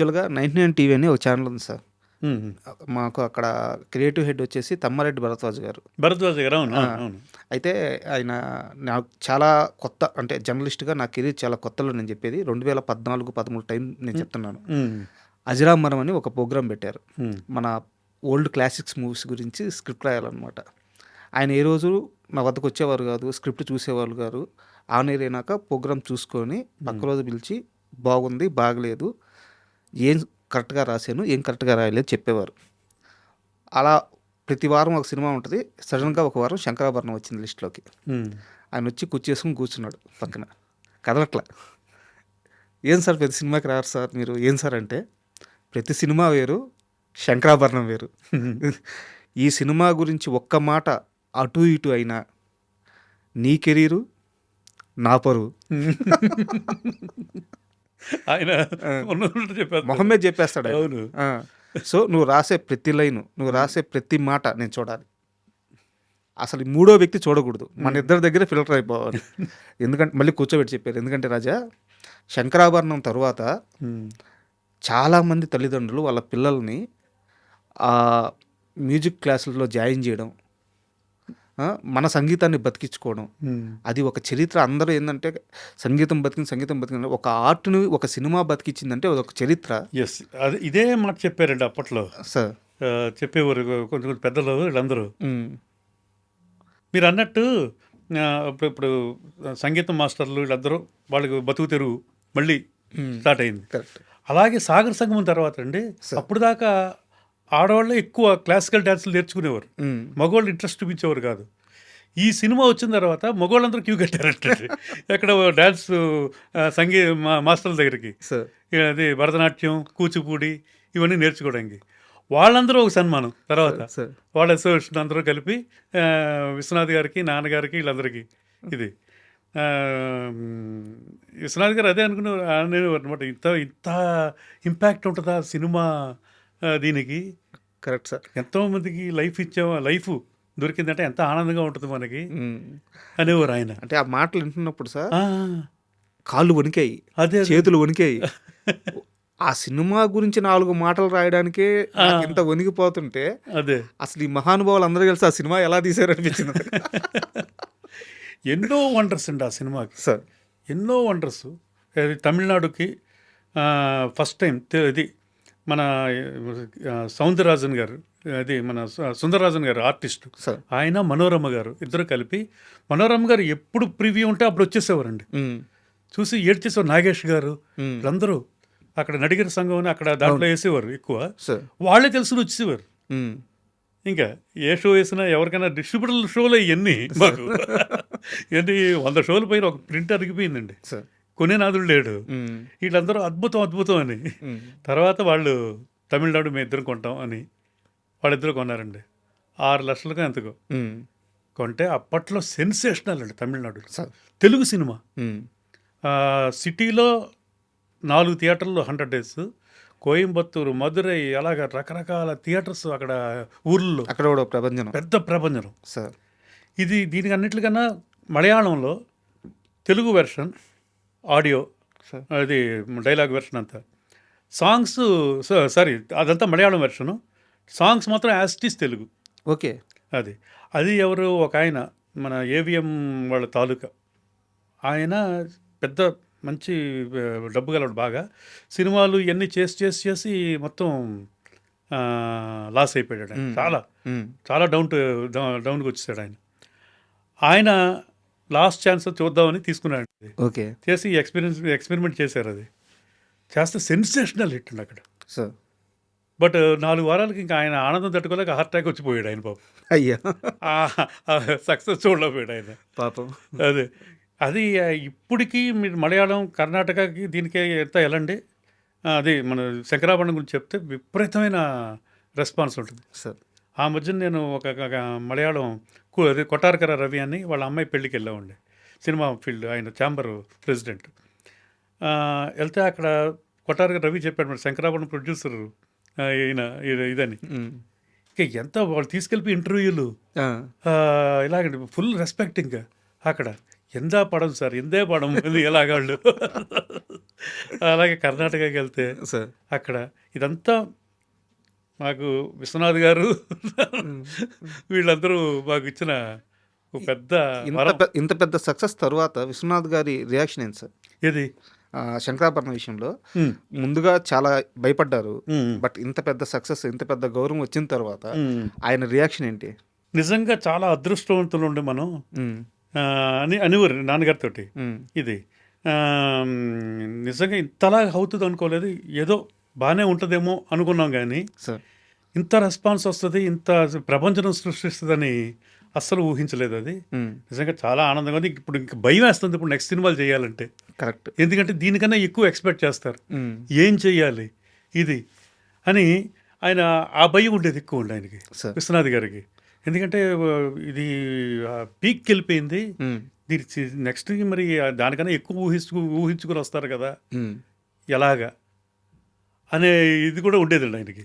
యాక్చువల్‌గా 99 టీవీ అని ఒక ఛానల్ ఉంది సార్. హుహు. మాకు అక్కడ క్రియేటివ్ హెడ్ వచ్చేసి తమ్మారెడ్డి భరద్వాజ్ గారు. భరద్వాజ్ గారు. అవును. ఆ! అవును. అవును. అయితే ఆయన నాకు చాలా కొత్త అంటే జర్నలిస్ట్‌గా నా కెరీర్ చాలా కొత్తలో నేను చెప్పేది. 2014, 13 టైం నేను చెప్తున్నాను. హ్మ్. అజరామరం అని ఒక ప్రోగ్రామ్ పెట్టారు. హ్మ్. మన ఓల్డ్ క్లాసిక్స్ మూవీస్ గురించి స్క్రిప్ట్ రాయాలన్నమాట. ఆయన ఏ రోజు నా వద్దకు వచ్చేవారు కాదు. స్క్రిప్ట్ చూసేవాళ్ళు గారు. ఆన్ ఎయిర్ అయినాక ప్రోగ్రామ్ చూసుకొని పక్క రోజు పిలిచి బాగుంది, బాగలేదు, ఏం కరెక్ట్‌గా రాశాను, ఏం కరెక్ట్‌గా రాయలేదు చెప్పేవారు. అలా ప్రతి వారం ఒక సినిమా ఉంటది. సడెన్‌గా ఒక వారం శంకరాభరణం వచ్చింది లిస్ట్‌లోకి. హ్మ్. ఆయన వచ్చి కుర్చీ కూర్చున్నాడు పక్కన. కదలట్ల. "ఏం సార్ ప్రతి సినిమాకి రారు సార్ మీరు. ఏం సార్" అంటే, "ప్రతి సినిమా వేరు, శంకరాభరణం వేరు. ఈ సినిమా గురించి ఒక్క మాట అటు ఇటు అయినా నీ కెరీరు, నా పరువు." ఆయన ఆ! ఉన్నట్టు చెప్పేస్తారు. మొహం మీద చెప్పేస్తాడు ఆయన. అవును. ఆ! "సో, నువ్వు రాసే ప్రతి లైను, నువ్వు రాసే ప్రతి మాట నేను చూడాలి. అసలు ఈ మూడో వ్యక్తి చూడకూడదు. మన ఇద్దరి దగ్గరే ఫిల్టర్ అయిపోవాలి." ఎందుకంటే మళ్ళీ కూర్చోబెట్టి చెప్పారు. ఎందుకంటే రాజా, శంకరాభరణం తరువాత హ్మ్. చాలామంది తల్లిదండ్రులు వాళ్ళ పిల్లల్ని మ్యూజిక్ క్లాసుల్లో జాయిన్ చేయడం, మన సంగీతాన్ని బతికించుకోవడం, హ్మ్. అది ఒక చరిత్ర. అందరూ ఏందంటే సంగీతం బతికింది. ఒక ఆర్ట్‌ని ఒక సినిమా బతికిచ్చిందంటే అదొక చరిత్ర. యెస్. ఇదే మాట చెప్పారండి అప్పట్లో. సార్. చెప్పేవారు కొంచెం కొంచెం పెద్దలు వీళ్ళందరూ. హ్మ్. మీరన్నట్టు ఇప్పుడు సంగీతం మాస్టర్లు వీళ్ళందరూ వాళ్ళకి బతుకు తెరువు మళ్ళీ స్టార్ట్ అయింది. కరెక్ట్. అలాగే సాగర సంగమం తర్వాత అండి సార్. అప్పుడు దాకా ఆడవాళ్ళే ఎక్కువ క్లాసికల్ డాన్సులు నేర్చుకునేవారు. హ్మ్. మగవాళ్ళు ఇంట్రెస్ట్ చూపించేవారు కాదు. ఈ సినిమా వచ్చిన తర్వాత మగవాళ్ళందరూ క్యూ కట్టారంటే ఎక్కడ డాన్స్ మాస్టర్ల దగ్గరికి. సార్. అది భరతనాట్యం, కూచిపూడి ఇవన్నీ నేర్చుకోవడానికి. వాళ్ళందరూ ఒక సన్మానం తర్వాత. సార్. వాళ్ళ అసోసియేషన్ అందరూ కలిపి విశ్వనాథ్ గారికి, నాన్నగారికి వీళ్ళందరికీ ఇది. విశ్వనాథ్ గారు అదే అనేవారు అనమాట. ఇంత ఇంత ఇంపాక్ట్ ఉంటుందా సినిమా దీనికి. Correct sir. ఎంతోమందికి లైఫ్ దొరికిందంటే ఎంత ఆనందంగా ఉంటుంది మనకి హ్మ్. అనేవారు ఆయన. అంటే ఆ మాటలు వింటున్నప్పుడు సార్ ఆ, కాళ్ళు వణికాయి, అదే చేతులు వణికాయి. ఆ సినిమా గురించి 4 మాటలు రాయడానికే నాకింత వణికిపోతుంటే అదే అసలు ఈ మహానుభావులు అందరూ కలిసి ఆ సినిమా ఎలా తీశారనిపించింది. ఎన్నో వండర్స్ అండి ఆ సినిమాకి. సార్. ఎన్నో వండర్స్. తమిళనాడుకి ఫస్ట్ టైం ఇది మన సౌందరరాజన్ గారు, అది మన సుందరరాజన్ గారు ఆర్టిస్ట్, సార్. ఆయన మనోరమ గారు ఇద్దరు కలిపి. మనోరమ గారు ఎప్పుడు ప్రివ్యూ ఉంటే అప్పుడు వచ్చేసేవారండి. హ్మ్. చూసి ఏడ్చేసేవారు. నాగేష్ గారు హ్మ్. వీళ్ళందరూ అక్కడ నడిగర సంఘం అని అక్కడ దాంట్లో వేసేవారు ఎక్కువ. సార్. వాళ్ళే తెలుసుకుని వచ్చేసేవారు. హ్మ్. ఇంకా ఏ షో వేసినా ఎవరికైనా డిస్ట్రిబ్యూటర్ షోలు ఇవన్నీ మాకు ఏంటి 100 షోలు పైన ఒక ప్రింట్ అరిగిపోయిందండి. సార్. కొనేనాథుడు లేడు. హ్మ్. వీళ్ళందరూ అద్భుతం అని. హ్మ్. తర్వాత వాళ్ళు తమిళనాడు మేము ఇద్దరం కొంటాం అని వాళ్ళిద్దరు కొన్నారండి. 6 లక్షలకు ఎంతకో హ్మ్. కొంటే అప్పట్లో సెన్సేషనల్ అండి తమిళనాడు. సార్. తెలుగు సినిమా హ్మ్. సిటీలో 4 థియేటర్లు 100 డేస్, కోయంబత్తూరు, మదురై అలాగ రకరకాల థియేటర్స్ అక్కడ ఊర్లలో అక్కడ కూడా ఒక ప్రభంజనం. పెద్ద ప్రభంజనం. సార్. దీనికి అన్నిటికన్నా మలయాళంలో తెలుగు వెర్షన్ ఆడియో, సార్. అది డైలాగ్ వెర్షన్ అంతా, సాంగ్స్ సారీ అదంతా మలయాళం వెర్షను, సాంగ్స్ మాత్రం యాస్టీస్ తెలుగు. ఓకే. అది ఎవరు ఒక ఆయన మన ఏవిఎం వాళ్ళ తాలూకా ఆయన, పెద్ద మంచి డబ్బు గలవాడు బాగా. సినిమాలు ఇవన్నీ చేసి మొత్తం లాస్ అయిపోయాడు ఆయన. చాలా హ్మ్. చాలా డౌన్కి వచ్చేసాడు ఆయన. ఆయన లాస్ట్ ఛాన్స్ చూద్దామని తీసుకున్నాడు. ఓకే. చేసి ఎక్స్పెరిమెంట్ చేశారు. అది చేస్తే సెన్సేషనల్ హిట్ అండి అక్కడ. సార్. బట్ 4 వారాలకి ఇంకా ఆయన ఆనందం తట్టుకోలేక హార్ట్ అటాక్ వచ్చిపోయాడు ఆయన పాపం. అయ్యా! సక్సెస్ చూడలేకపోయాడు ఆయన. పాపం. అది ఇప్పటికీ మీరు మలయాళం, కర్ణాటకకి దీనికే ఎంత ఎలాండి అది మన శంకరాభరణం గురించి చెప్తే విపరీతమైన రెస్పాన్స్ ఉంటుంది. సార్. ఆ మధ్యన నేను ఒక మలయాళం అది కొట్టారకర రవి అని వాళ్ళ అమ్మాయి పెళ్ళికి వెళ్ళామండి. సినిమా ఫీల్డ్ ఆయన ఛాంబర్ ప్రెసిడెంట్. వెళ్తే అక్కడ కొట్టారకర రవి చెప్పాడు మరి శంకరాభరణం ప్రొడ్యూసర్ ఈయన ఇదని. ఇంకా ఎంత వాళ్ళు తీసుకెళ్ళిపోయి ఇంటర్వ్యూలు ఇలాగండి, ఫుల్ రెస్పెక్ట్ ఇంకా అక్కడ. ఎందా పడం సార్ ఎందే పడం ఇది ఎలాగాళ్ళు. అలాగే కర్ణాటకకి వెళ్తే సార్. అక్కడ ఇదంతా మాకు విశ్వనాథ్ గారు వీళ్ళందరూ మాకు ఇచ్చిన ఒక పెద్ద వరం. ఇంత పెద్ద సక్సెస్ తర్వాత విశ్వనాథ్ గారి రియాక్షన్ ఏంటి సార్? ఏది శంకరాభరణం విషయంలో ఉమ్, ముందుగా చాలా భయపడ్డారు. ఉమ్, బట్ ఇంత పెద్ద సక్సెస్, ఇంత పెద్ద గౌరవం వచ్చిన తర్వాత ఉమ్. ఆయన రియాక్షన్ ఏంటి? నిజంగా చాలా అదృష్టవంతులు ఉండే మనం ఉమ్, అనేవారు నాన్నగారితోటి. ఉమ్, ఇది ఆ, నిజంగా ఇంతలా అవుతుంది అనుకోలేదు. ఏదో బాగానే ఉంటుందేమో అనుకున్నాం కానీ సార్. ఇంత రెస్పాన్స్ వస్తుంది, ఇంత ప్రపంచం సృష్టిస్తుందని అస్సలు ఊహించలేదు. అది ఉమ్, నిజంగా చాలా ఆనందంగా ఉంది. ఇప్పుడు ఇంక భయం వేస్తుంది ఇప్పుడు నెక్స్ట్ సినిమాలు చేయాలంటే. కరెక్ట్. ఎందుకంటే దీనికన్నా ఎక్కువ ఎక్స్పెక్ట్ చేస్తారు. ఉమ్, ఏం చెయ్యాలి ఇది అని ఆయన ఆ భయం ఉండేది ఎక్కువ ఉండే ఆయనకి, సార్. విశ్వనాథ్ గారికి. ఎందుకంటే ఇది పీక్కి వెళ్ళిపోయింది. ఉమ్, దీని నెక్స్ట్ మరి దానికన్నా ఎక్కువ ఊహించుకుని వస్తారు కదా ఉమ్, ఎలాగా అనే ఇది కూడా ఉండేదండి ఆయనకి.